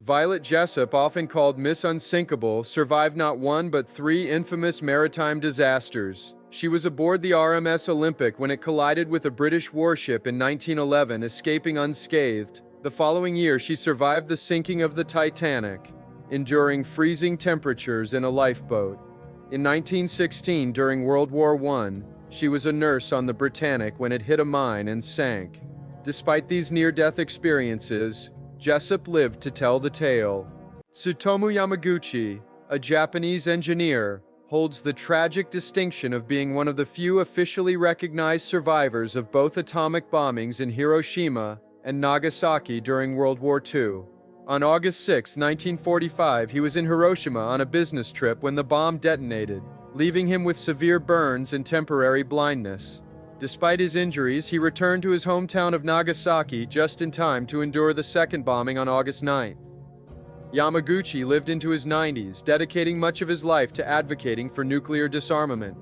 Violet Jessup, often called Miss Unsinkable, survived not one but three infamous maritime disasters. She was aboard the RMS Olympic when it collided with a British warship in 1911, escaping unscathed. The following year, she survived the sinking of the Titanic, enduring freezing temperatures in a lifeboat. In 1916, during World War I, she was a nurse on the Britannic when it hit a mine and sank. Despite these near-death experiences, Jessup lived to tell the tale. Tsutomu Yamaguchi, a Japanese engineer, holds the tragic distinction of being one of the few officially recognized survivors of both atomic bombings in Hiroshima and Nagasaki during World War II. On August 6, 1945, he was in Hiroshima on a business trip when the bomb detonated, leaving him with severe burns and temporary blindness. Despite his injuries, he returned to his hometown of Nagasaki just in time to endure the second bombing on August 9. Yamaguchi lived into his 90s, dedicating much of his life to advocating for nuclear disarmament.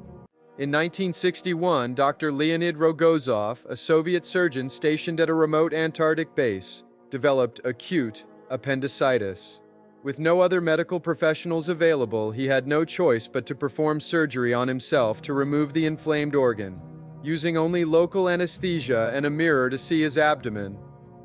In 1961, Dr. Leonid Rogozov, a Soviet surgeon stationed at a remote Antarctic base, developed acute appendicitis. With no other medical professionals available, he had no choice but to perform surgery on himself to remove the inflamed organ. Using only local anesthesia and a mirror to see his abdomen,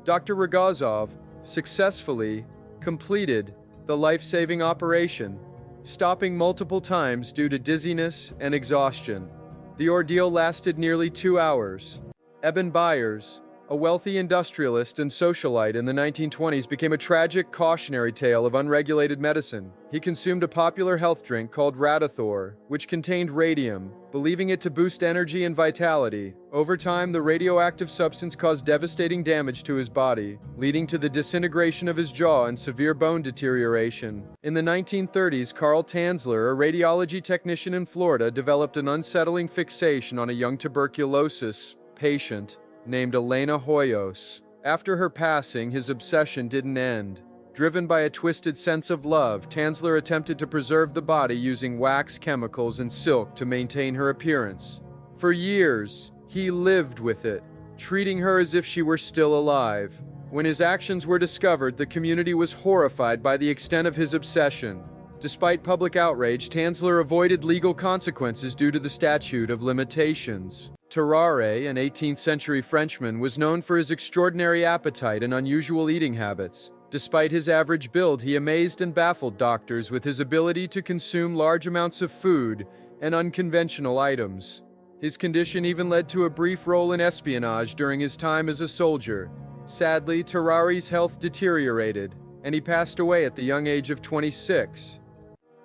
Dr. Rogozov successfully completed the life-saving operation, stopping multiple times due to dizziness and exhaustion. The ordeal lasted nearly 2 hours. Eben Byers, a wealthy industrialist and socialite in the 1920s, became a tragic cautionary tale of unregulated medicine. He consumed a popular health drink called Radithor, which contained radium, believing it to boost energy and vitality. Over time, the radioactive substance caused devastating damage to his body, leading to the disintegration of his jaw and severe bone deterioration. In the 1930s, Carl Tanzler, a radiology technician in Florida, developed an unsettling fixation on a young tuberculosis patient named Elena Hoyos. After her passing, his obsession didn't end. Driven by a twisted sense of love, Tanzler attempted to preserve the body using wax chemicals and silk to maintain her appearance. For years, he lived with it, treating her as if she were still alive. When his actions were discovered, the community was horrified by the extent of his obsession. Despite public outrage, Tanzler avoided legal consequences due to the statute of limitations. Tarare, an 18th-century Frenchman, was known for his extraordinary appetite and unusual eating habits. Despite his average build, he amazed and baffled doctors with his ability to consume large amounts of food and unconventional items. His condition even led to a brief role in espionage during his time as a soldier. Sadly, Tarare's health deteriorated, and he passed away at the young age of 26.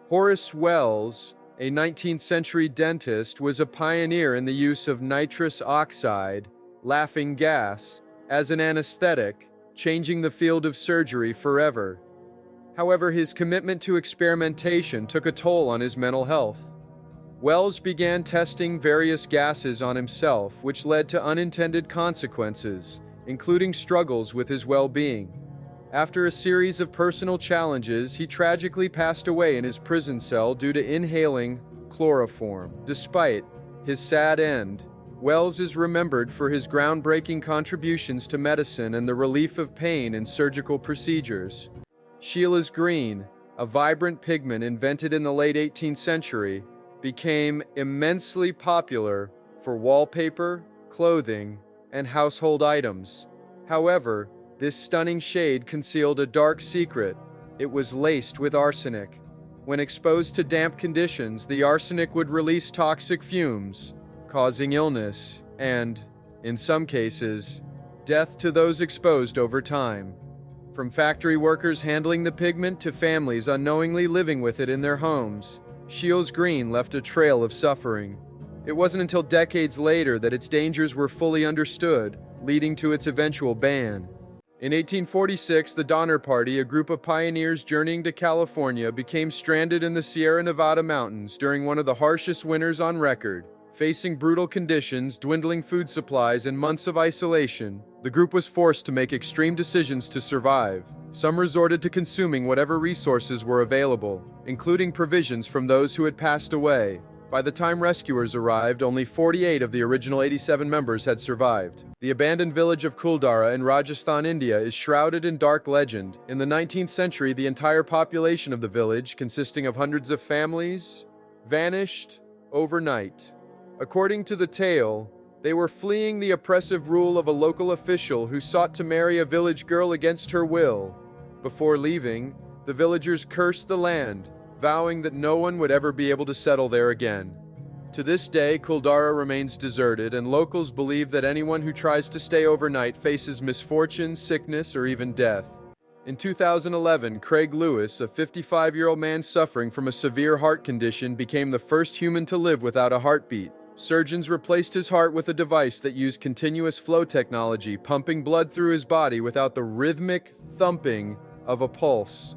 Horace Wells, a 19th-century dentist, was a pioneer in the use of nitrous oxide, laughing gas, as an anesthetic, changing the field of surgery forever. However, his commitment to experimentation took a toll on his mental health. Wells began testing various gases on himself, which led to unintended consequences, including struggles with his well-being. After a series of personal challenges, he tragically passed away in his prison cell due to inhaling chloroform. Despite his sad end, Wells is remembered for his groundbreaking contributions to medicine and the relief of pain in surgical procedures. Sheila's green, a vibrant pigment invented in the late 18th century, became immensely popular for wallpaper, clothing, and household items. However, this stunning shade concealed a dark secret. It was laced with arsenic. When exposed to damp conditions, the arsenic would release toxic fumes, causing illness and, in some cases, death to those exposed over time. From factory workers handling the pigment to families unknowingly living with it in their homes, Sheila's green left a trail of suffering. It wasn't until decades later that its dangers were fully understood, leading to its eventual ban. In 1846, the Donner Party, a group of pioneers journeying to California, became stranded in the Sierra Nevada mountains during one of the harshest winters on record. Facing brutal conditions, dwindling food supplies, and months of isolation, the group was forced to make extreme decisions to survive. Some resorted to consuming whatever resources were available, including provisions from those who had passed away. By the time rescuers arrived, only 48 of the original 87 members had survived. The abandoned village of Kuldara in Rajasthan, India, is shrouded in dark legend. In the 19th century, the entire population of the village, consisting of hundreds of families, vanished overnight. According to the tale, they were fleeing the oppressive rule of a local official who sought to marry a village girl against her will. Before leaving, the villagers cursed the land, vowing that no one would ever be able to settle there again. To this day, Kuldara remains deserted, and locals believe that anyone who tries to stay overnight faces misfortune, sickness, or even death. In 2011, Craig Lewis, a 55-year-old man suffering from a severe heart condition, became the first human to live without a heartbeat. Surgeons replaced his heart with a device that used continuous flow technology, pumping blood through his body without the rhythmic thumping of a pulse.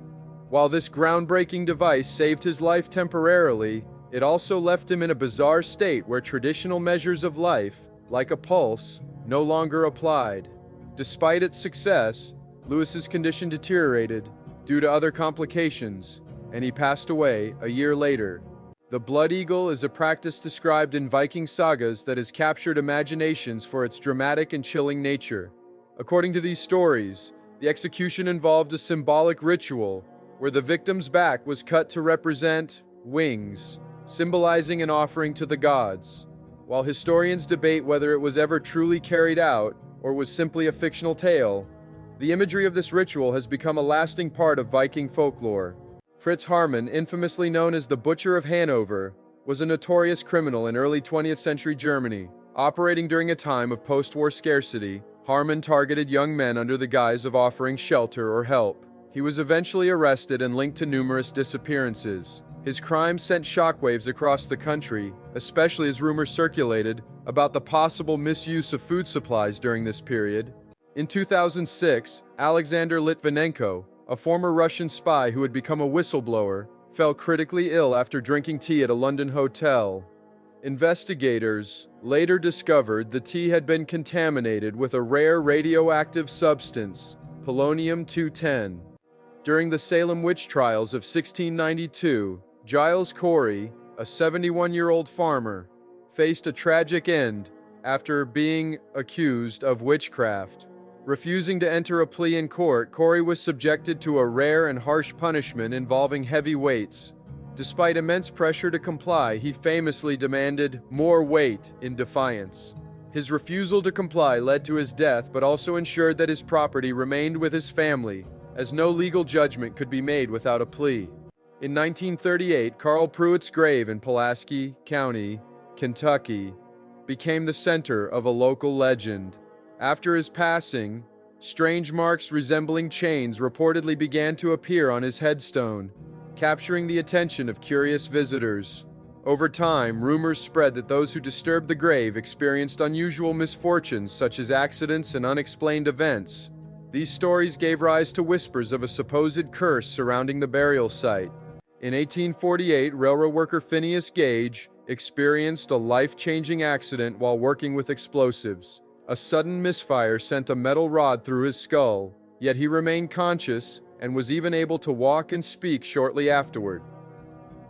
While this groundbreaking device saved his life temporarily, it also left him in a bizarre state where traditional measures of life, like a pulse, no longer applied. Despite its success, Lewis's condition deteriorated due to other complications, and he passed away a year later. The blood eagle is a practice described in Viking sagas that has captured imaginations for its dramatic and chilling nature. According to these stories, the execution involved a symbolic ritual where the victim's back was cut to represent wings, symbolizing an offering to the gods. While historians debate whether it was ever truly carried out or was simply a fictional tale, the imagery of this ritual has become a lasting part of Viking folklore. Fritz Haarmann, infamously known as the Butcher of Hanover, was a notorious criminal in early 20th century Germany. Operating during a time of post-war scarcity, Haarmann targeted young men under the guise of offering shelter or help. He was eventually arrested and linked to numerous disappearances. His crimes sent shockwaves across the country, especially as rumors circulated about the possible misuse of food supplies during this period. In 2006, Alexander Litvinenko, a former Russian spy who had become a whistleblower, fell critically ill after drinking tea at a London hotel. Investigators later discovered the tea had been contaminated with a rare radioactive substance, polonium-210. During the Salem witch trials of 1692, Giles Corey, a 71-year-old farmer, faced a tragic end after being accused of witchcraft. Refusing to enter a plea in court, Corey was subjected to a rare and harsh punishment involving heavy weights. Despite immense pressure to comply, he famously demanded more weight in defiance. His refusal to comply led to his death, but also ensured that his property remained with his family, as no legal judgment could be made without a plea. In 1938, Carl Pruitt's grave in Pulaski County, Kentucky, became the center of a local legend. After his passing, strange marks resembling chains reportedly began to appear on his headstone, capturing the attention of curious visitors. Over time, rumors spread that those who disturbed the grave experienced unusual misfortunes such as accidents and unexplained events. These stories gave rise to whispers of a supposed curse surrounding the burial site. In 1848, railroad worker Phineas Gage experienced a life-changing accident while working with explosives. A sudden misfire sent a metal rod through his skull, yet he remained conscious and was even able to walk and speak shortly afterward.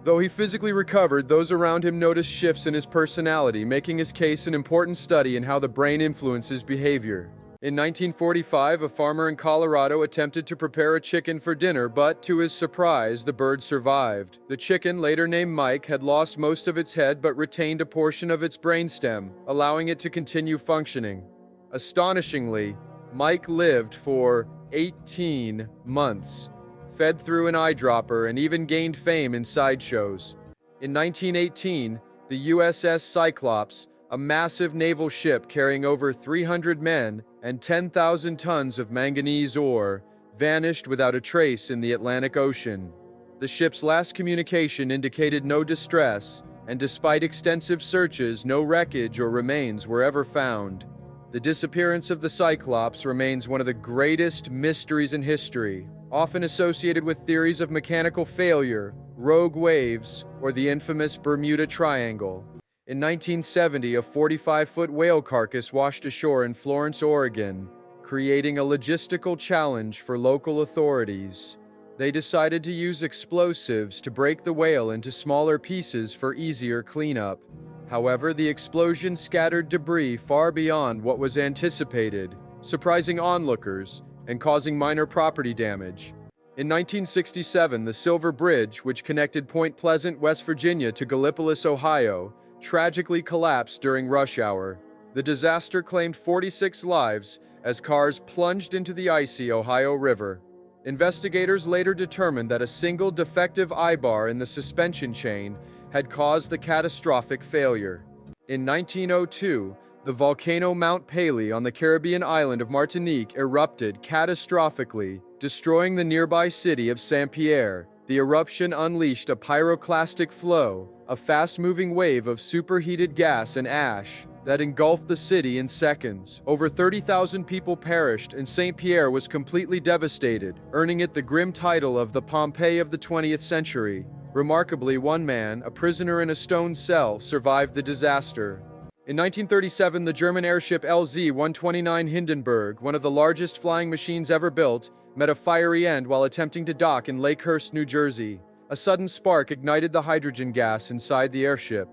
Though he physically recovered, those around him noticed shifts in his personality, making his case an important study in how the brain influences behavior. In 1945, a farmer in Colorado attempted to prepare a chicken for dinner, but to his surprise, the bird survived. The chicken, later named Mike, had lost most of its head but retained a portion of its brainstem, allowing it to continue functioning. Astonishingly, Mike lived for 18 months, fed through an eyedropper, and even gained fame in sideshows. In 1918, the USS Cyclops, a massive naval ship carrying over 300 men and 10,000 tons of manganese ore, vanished without a trace in the Atlantic Ocean. The ship's last communication indicated no distress, and despite extensive searches, no wreckage or remains were ever found. The disappearance of the Cyclops remains one of the greatest mysteries in history, often associated with theories of mechanical failure, rogue waves, or the infamous Bermuda Triangle. In 1970, a 45-foot whale carcass washed ashore in Florence, Oregon, creating a logistical challenge for local authorities. They decided to use explosives to break the whale into smaller pieces for easier cleanup. However, the explosion scattered debris far beyond what was anticipated, surprising onlookers and causing minor property damage. In 1967, the Silver Bridge, which connected Point Pleasant, West Virginia to Gallipolis, Ohio, tragically collapsed during rush hour. The disaster claimed 46 lives as cars plunged into the icy Ohio River. Investigators later determined that a single defective eye-bar in the suspension chain had caused the catastrophic failure. In 1902, the volcano Mount Pelee on the Caribbean island of Martinique erupted catastrophically, destroying the nearby city of Saint-Pierre. The eruption unleashed a pyroclastic flow, a fast-moving wave of superheated gas and ash that engulfed the city in seconds. Over 30,000 people perished, and Saint-Pierre was completely devastated, earning it the grim title of the Pompeii of the 20th century. Remarkably, one man, a prisoner in a stone cell, survived the disaster. In 1937, the German airship LZ-129 Hindenburg, one of the largest flying machines ever built, met a fiery end while attempting to dock in Lakehurst, New Jersey. A sudden spark ignited the hydrogen gas inside the airship,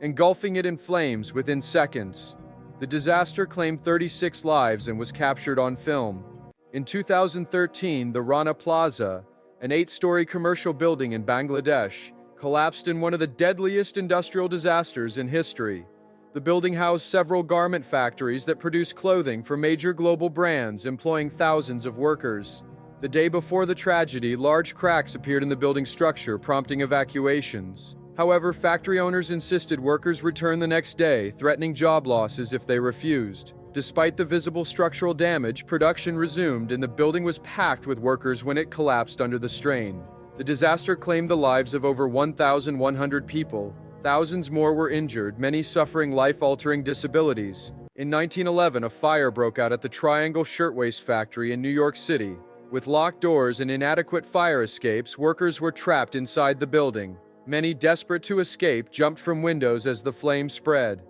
engulfing it in flames within seconds. The disaster claimed 36 lives and was captured on film. In 2013, the Rana Plaza, an 8-story commercial building in Bangladesh, collapsed in one of the deadliest industrial disasters in history. The building housed several garment factories that produce clothing for major global brands, employing thousands of workers. The day before the tragedy, large cracks appeared in the building structure, prompting evacuations. However, factory owners insisted workers return the next day, threatening job losses if they refused. Despite the visible structural damage, production resumed and the building was packed with workers when it collapsed under the strain. The disaster claimed the lives of over 1,100 people. Thousands more were injured, many suffering life-altering disabilities. In 1911, a fire broke out at the Triangle Shirtwaist Factory in New York City. With locked doors and inadequate fire escapes, workers were trapped inside the building. Many, desperate to escape, jumped from windows as the flames spread.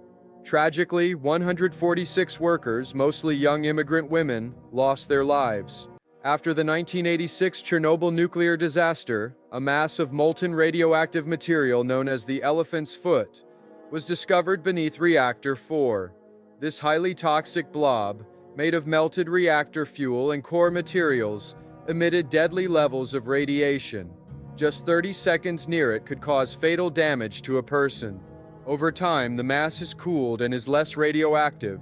Tragically, 146 workers, mostly young immigrant women, lost their lives. After the 1986 Chernobyl nuclear disaster, a mass of molten radioactive material known as the elephant's foot was discovered beneath Reactor 4. This highly toxic blob, made of melted reactor fuel and core materials, emitted deadly levels of radiation. Just 30 seconds near it could cause fatal damage to a person. Over time, the mass has cooled and is less radioactive,